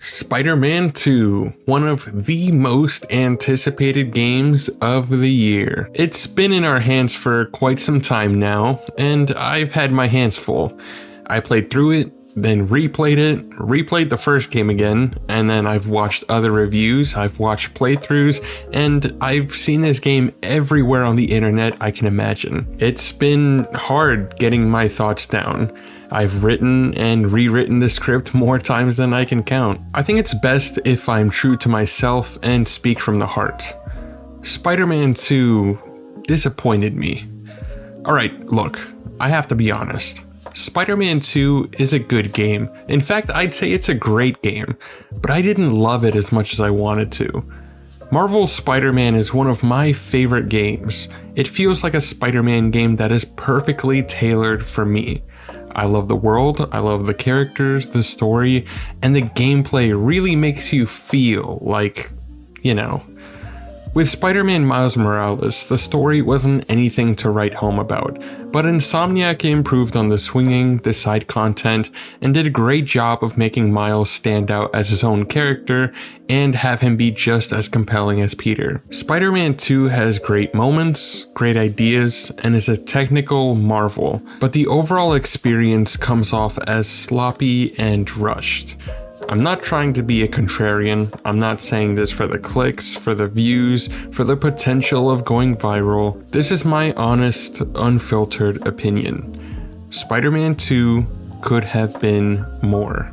Spider-Man 2, one of the most anticipated games of the year. It's been in our hands for quite some time now, and I've had my hands full. I played through it, then replayed the first game again, and then I've watched other reviews, I've watched playthroughs, and I've seen this game everywhere on the internet I can imagine. It's been hard getting my thoughts down. I've written and rewritten the script more times than I can count. I think it's best if I'm true to myself and speak from the heart. Spider-Man 2 disappointed me. Alright, look, I have to be honest. Spider-Man 2 is a good game. In fact, I'd say it's a great game, but I didn't love it as much as I wanted to. Marvel's Spider-Man is one of my favorite games. It feels like a Spider-Man game that is perfectly tailored for me. I love the world, I love the characters, the story, and the gameplay really makes you feel like, you know. With Spider-Man Miles Morales, the story wasn't anything to write home about, but Insomniac improved on the swinging, the side content, and did a great job of making Miles stand out as his own character and have him be just as compelling as Peter. Spider-Man 2 has great moments, great ideas, and is a technical marvel, but the overall experience comes off as sloppy and rushed. I'm not trying to be a contrarian, I'm not saying this for the clicks, for the views, for the potential of going viral. This is my honest, unfiltered opinion. Spider-Man 2 could have been more.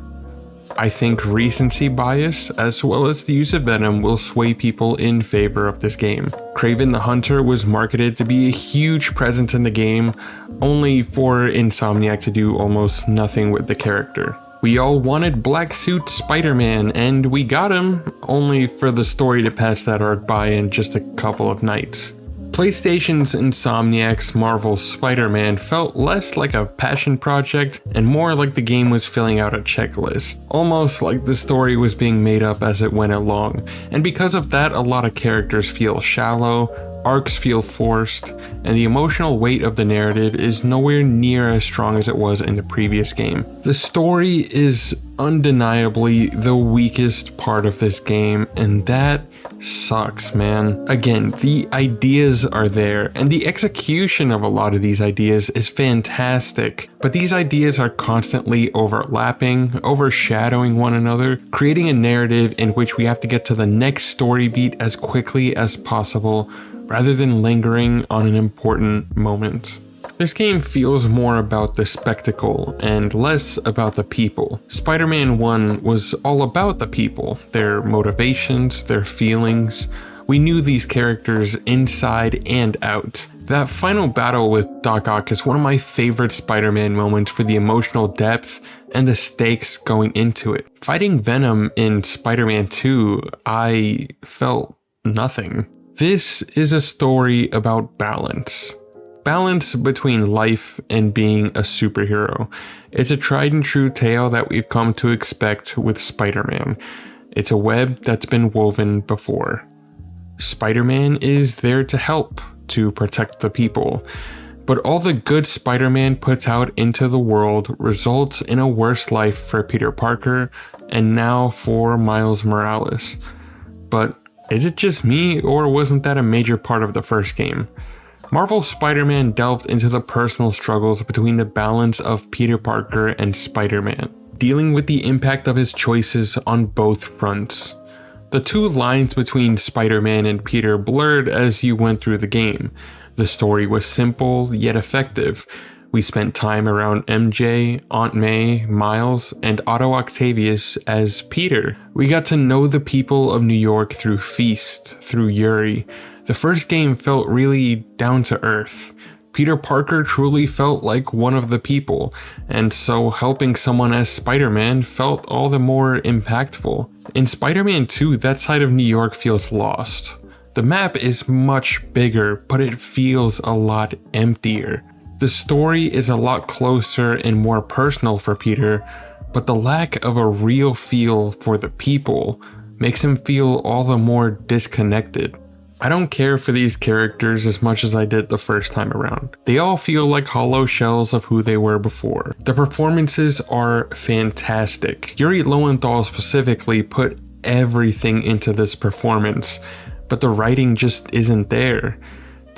I think recency bias, as well as the use of Venom, will sway people in favor of this game. Kraven the Hunter was marketed to be a huge presence in the game, only for Insomniac to do almost nothing with the character. We all wanted Black Suit Spider-Man, and we got him, only for the story to pass that arc by in just a couple of nights. PlayStation's Insomniac's Marvel's Spider-Man felt less like a passion project and more like the game was filling out a checklist, almost like the story was being made up as it went along, and because of that a lot of characters feel shallow, arcs feel forced, and the emotional weight of the narrative is nowhere near as strong as it was in the previous game. The story is undeniably the weakest part of this game, and that sucks, man. Again, the ideas are there, and the execution of a lot of these ideas is fantastic, but these ideas are constantly overlapping, overshadowing one another, creating a narrative in which we have to get to the next story beat as quickly as possible, rather than lingering on an important moment. This game feels more about the spectacle and less about the people. Spider-Man 1 was all about the people, their motivations, their feelings. We knew these characters inside and out. That final battle with Doc Ock is one of my favorite Spider-Man moments for the emotional depth and the stakes going into it. Fighting Venom in Spider-Man 2, I felt nothing. This is a story about balance. Balance between life and being a superhero. It's a tried and true tale that we've come to expect with Spider-Man. It's a web that's been woven before. Spider-Man is there to help, to protect the people. But all the good Spider-Man puts out into the world results in a worse life for Peter Parker and now for Miles Morales. But is it just me, or wasn't that a major part of the first game? Marvel's Spider-Man delved into the personal struggles between the balance of Peter Parker and Spider-Man, dealing with the impact of his choices on both fronts. The two lines between Spider-Man and Peter blurred as you went through the game. The story was simple, yet effective. We spent time around MJ, Aunt May, Miles, and Otto Octavius as Peter. We got to know the people of New York through Feast, through Yuri. The first game felt really down to earth. Peter Parker truly felt like one of the people, and so helping someone as Spider-Man felt all the more impactful. In Spider-Man 2, that side of New York feels lost. The map is much bigger, but it feels a lot emptier. The story is a lot closer and more personal for Peter, but the lack of a real feel for the people makes him feel all the more disconnected. I don't care for these characters as much as I did the first time around. They all feel like hollow shells of who they were before. The performances are fantastic. Yuri Lowenthal specifically put everything into this performance, but the writing just isn't there.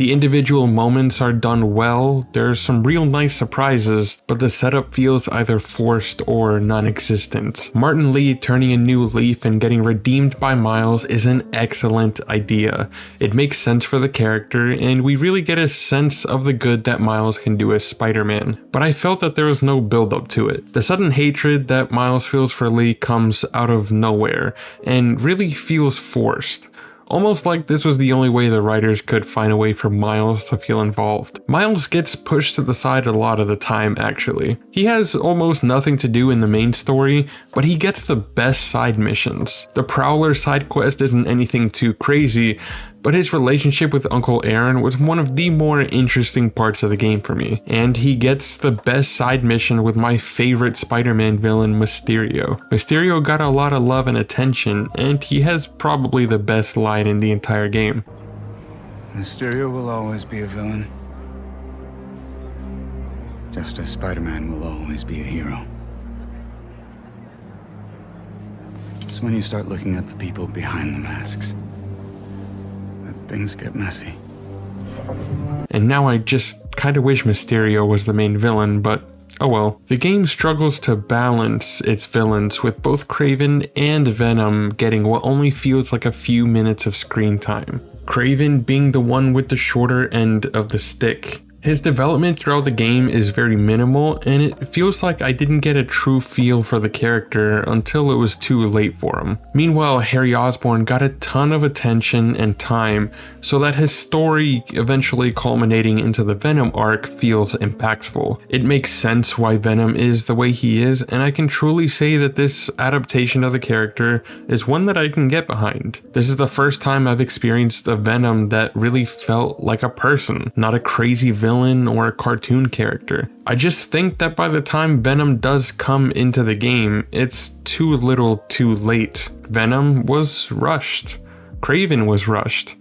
The individual moments are done well, there's some real nice surprises, but the setup feels either forced or non-existent. Martin Lee turning a new leaf and getting redeemed by Miles is an excellent idea. It makes sense for the character, and we really get a sense of the good that Miles can do as Spider-Man. But I felt that there was no build-up to it. The sudden hatred that Miles feels for Lee comes out of nowhere, and really feels forced. Almost like this was the only way the writers could find a way for Miles to feel involved. Miles gets pushed to the side a lot of the time, actually. He has almost nothing to do in the main story, but he gets the best side missions. The Prowler side quest isn't anything too crazy, but his relationship with Uncle Aaron was one of the more interesting parts of the game for me. And he gets the best side mission with my favorite Spider-Man villain, Mysterio. Mysterio got a lot of love and attention, and he has probably the best line in the entire game. Mysterio will always be a villain, just as Spider-Man will always be a hero. It's when you start looking at the people behind the masks things get messy. And now I just kinda wish Mysterio was the main villain, but oh well. The game struggles to balance its villains, with both Kraven and Venom getting what only feels like a few minutes of screen time. Kraven being the one with the shorter end of the stick. His development throughout the game is very minimal, and it feels like I didn't get a true feel for the character until it was too late for him. Meanwhile, Harry Osborn got a ton of attention and time, so that his story eventually culminating into the Venom arc feels impactful. It makes sense why Venom is the way he is, and I can truly say that this adaptation of the character is one that I can get behind. This is the first time I've experienced a Venom that really felt like a person, not a crazy villain or a cartoon character. I just think that by the time Venom does come into the game, it's too little too late. Venom was rushed, Kraven was rushed,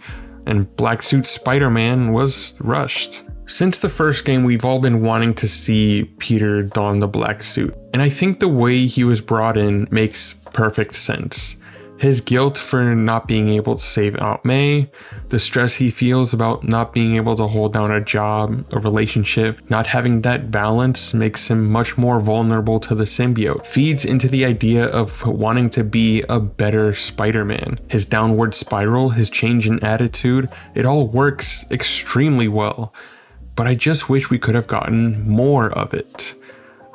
and Black Suit Spider-Man was rushed. Since the first game, we've all been wanting to see Peter don the black suit, and I think the way he was brought in makes perfect sense. His guilt for not being able to save Aunt May, the stress he feels about not being able to hold down a job, a relationship, not having that balance makes him much more vulnerable to the symbiote, feeds into the idea of wanting to be a better Spider-Man. His downward spiral, his change in attitude, it all works extremely well, but I just wish we could have gotten more of it.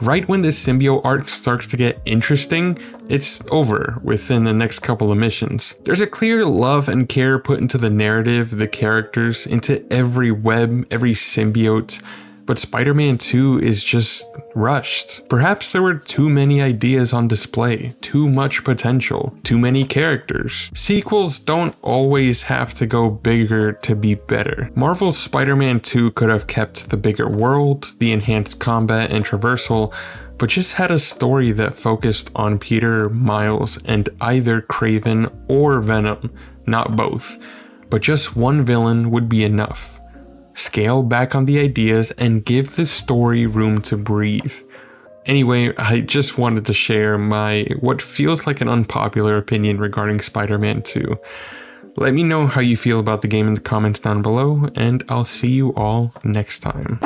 Right when this symbiote arc starts to get interesting, it's over within the next couple of missions. There's a clear love and care put into the narrative, the characters, into every web, every symbiote, but Spider-Man 2 is just rushed. Perhaps there were too many ideas on display, too much potential, too many characters. Sequels don't always have to go bigger to be better. Marvel's Spider-Man 2 could have kept the bigger world, the enhanced combat and traversal, but just had a story that focused on Peter, Miles, and either Kraven or Venom, not both. But just one villain would be enough. Scale back on the ideas and give the story room to breathe. Anyway, I just wanted to share my what feels like an unpopular opinion regarding Spider-Man 2. Let me know how you feel about the game in the comments down below, and I'll see you all next time.